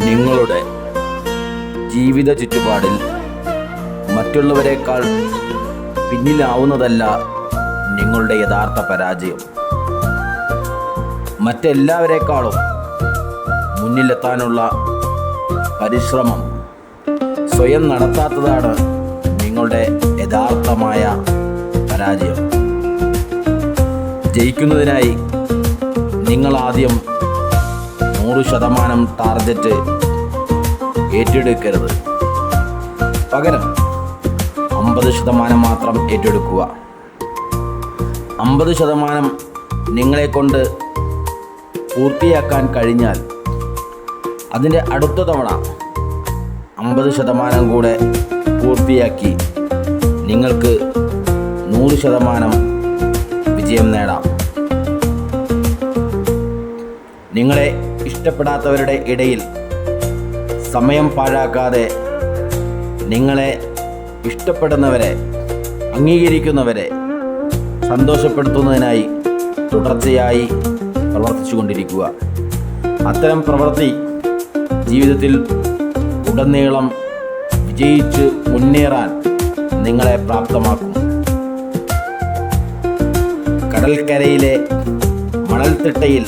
നിങ്ങളുടെ ജീവിത ചുറ്റുപാടിൽ മറ്റുള്ളവരെക്കാൾ പിന്നിലാവുന്നതല്ല നിങ്ങളുടെ യഥാർത്ഥ പരാജയം. മറ്റെല്ലാവരെക്കാളും മുന്നിലെത്താനുള്ള പരിശ്രമം സ്വയം നടത്താത്തതാണ് നിങ്ങളുടെ യഥാർത്ഥമായ പരാജയം. ജയിക്കുന്നതിനായി നിങ്ങൾ ആദ്യം 100% ടാർഗറ്റ് ഏറ്റെടുക്കരുത്. പകരം 50% മാത്രം ഏറ്റെടുക്കുക. 50% നിങ്ങളെക്കൊണ്ട് പൂർത്തിയാക്കാൻ കഴിഞ്ഞാൽ അതിൻ്റെ അടുത്ത തവണ 50% കൂടെ പൂർത്തിയാക്കി നിങ്ങൾക്ക് 100% വിജയം നേടാം. നിങ്ങളെ ഇഷ്ടപ്പെടാത്തവരുടെ ഇടയിൽ സമയം പാഴാക്കാതെ നിങ്ങളെ ഇഷ്ടപ്പെടുന്നവരെ, അംഗീകരിക്കുന്നവരെ സന്തോഷപ്പെടുത്തുന്നതിനായി തുടർച്ചയായി പ്രവർത്തിച്ചു കൊണ്ടിരിക്കുക. അത്തരം പ്രവൃത്തി ജീവിതത്തിൽ ഉടനീളം വിജയിച്ച് മുന്നേറാൻ നിങ്ങളെ പ്രാപ്തമാക്കും. കടൽക്കരയിലെ മണൽത്തിട്ടയിൽ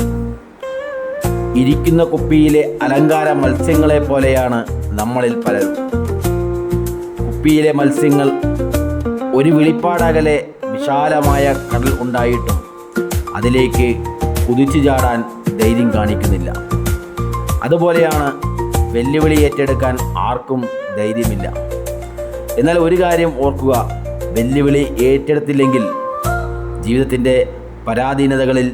ഇരിക്കുന്ന കുപ്പിയിലെ അലങ്കാര മത്സ്യങ്ങളെ പോലെയാണ് നമ്മളിൽ പലരും. കുപ്പിയിലെ മത്സ്യങ്ങൾ ഒരു വിളിപ്പാടകലെ വിശാലമായ കടൽ ഉണ്ടായിട്ടും അതിലേക്ക് കുതിച്ചു ചാടാൻ ധൈര്യം കാണിക്കുന്നില്ല. അതുപോലെയാണ് വെല്ലുവിളി ഏറ്റെടുക്കാൻ ആർക്കും ധൈര്യമില്ല. എന്നാൽ ഒരു കാര്യം ഓർക്കുക, വെല്ലുവിളി ഏറ്റെടുത്തില്ലെങ്കിൽ ജീവിതത്തിൻ്റെ പരാധീനതകളിൽ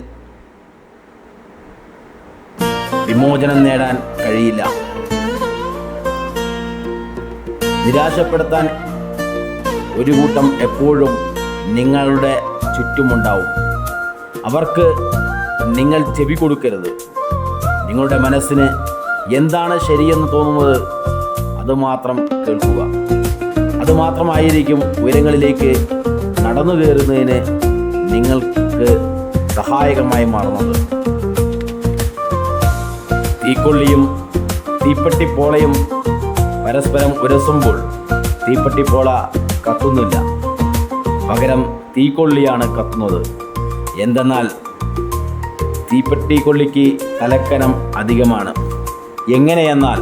വിമോചനം നേടാൻ കഴിയില്ല. നിരാശപ്പെടുത്താൻ ഒരു കൂട്ടം എപ്പോഴും നിങ്ങളുടെ ചുറ്റുമുണ്ടാവും. അവർക്ക് നിങ്ങൾ ചെവി കൊടുക്കരുത്. നിങ്ങളുടെ മനസ്സിന് എന്താണ് ശരിയെന്ന് തോന്നുന്നത് അതുമാത്രം കേൾക്കുക. അതുമാത്രമായിരിക്കും ഉയരങ്ങളിലേക്ക് നടന്നു കയറുന്നതിന് നിങ്ങൾക്ക് സഹായകമായി മാറുന്നത്. തീക്കൊള്ളിയും തീപ്പെട്ടിപ്പോളയും പരസ്പരം ഉരസുമ്പോൾ തീപ്പെട്ടിപ്പോള കത്തുന്നില്ല, പകരം തീക്കൊള്ളിയാണ് കത്തുന്നത്. എന്തെന്നാൽ തീപ്പെട്ടിക്കൊള്ളിക്ക് തലക്കനം അധികമാണ്. എങ്ങനെയെന്നാൽ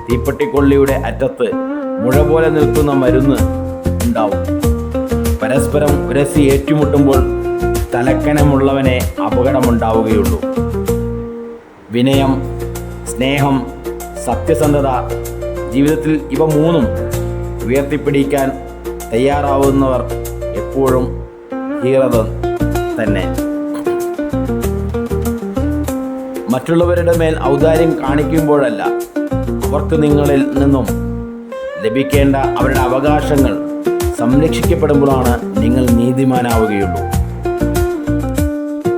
തീപ്പെട്ടിക്കൊള്ളിയുടെ അറ്റത്ത് മുഴ പോലെ നിൽക്കുന്ന മരുന്ന് ഉണ്ടാവും. പരസ്പരം ഉരസി ഏറ്റുമുട്ടുമ്പോൾ തലക്കനമുള്ളവനെ അപകടമുണ്ടാവുകയുള്ളൂ. വിനയം, സ്നേഹം, സത്യസന്ധത, ജീവിതത്തിൽ ഇവ മൂന്നും ഉയർത്തിപ്പിടിക്കാൻ തയ്യാറാവുന്നവർ എപ്പോഴും ഹീറോ തന്നെ. മറ്റുള്ളവരുടെ മേൽ ഔദാര്യം കാണിക്കുമ്പോഴല്ല, അവർക്ക് നിങ്ങളിൽ നിന്നും ലഭിക്കേണ്ട അവരുടെ അവകാശങ്ങൾ സംരക്ഷിക്കപ്പെടുമ്പോഴാണ് നിങ്ങൾ നീതിമാനാവുകയുള്ളൂ.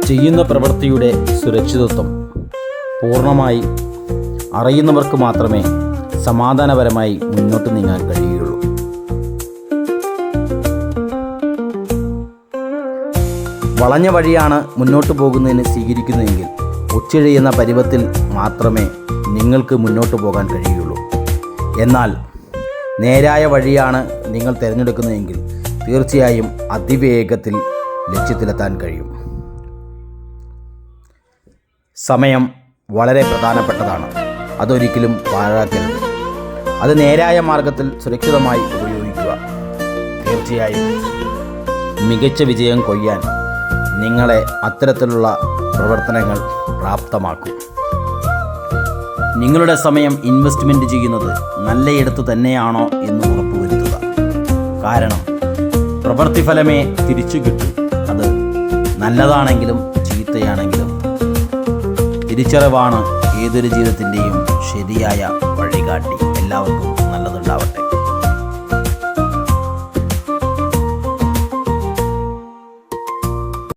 ചെയ്യുന്ന പ്രവൃത്തിയുടെ സുരക്ഷിതത്വം പൂർണ്ണമായി അറിയുന്നവർക്ക് മാത്രമേ സമാധാനപരമായി മുന്നോട്ട് നീങ്ങാൻ കഴിയുകയുള്ളൂ. വളഞ്ഞ വഴിയാണ് മുന്നോട്ട് പോകുന്നതിന് സ്വീകരിക്കുന്നതെങ്കിൽ ഒച്ചിഴയുന്ന പരുവത്തിൽ മാത്രമേ നിങ്ങൾക്ക് മുന്നോട്ട് പോകാൻ കഴിയുകയുള്ളൂ. എന്നാൽ നേരായ വഴിയാണ് നിങ്ങൾ തിരഞ്ഞെടുക്കുന്നതെങ്കിൽ തീർച്ചയായും അതിവേഗത്തിൽ ലക്ഷ്യത്തിലെത്താൻ കഴിയും. സമയം വളരെ പ്രധാനപ്പെട്ടതാണ്. അതൊരിക്കലും പാഴാക്കരുത്. അത് നേരായ മാർഗത്തിൽ സുരക്ഷിതമായി ഉപയോഗിക്കുക. തീർച്ചയായും മികച്ച വിജയം കൊയ്യാൻ നിങ്ങളെ അത്തരത്തിലുള്ള പ്രവർത്തനങ്ങൾ പ്രാപ്തമാക്കും. നിങ്ങളുടെ സമയം ഇൻവെസ്റ്റ്മെൻറ്റ് ചെയ്യുന്നത് നല്ലയിടത്ത് തന്നെയാണോ എന്ന് ഉറപ്പുവരുത്തുക. കാരണം പ്രവൃത്തിഫലമേ തിരിച്ചു കിട്ടും. അത് നല്ലതാണെങ്കിലും ചീത്തയാണെങ്കിലും തിരിച്ചറിവാണ് ഏതൊരു ജീവിതത്തിൻ്റെയും ശരിയായ വഴികാട്ടി. എല്ലാവർക്കും നല്ലതുണ്ടാവട്ടെ.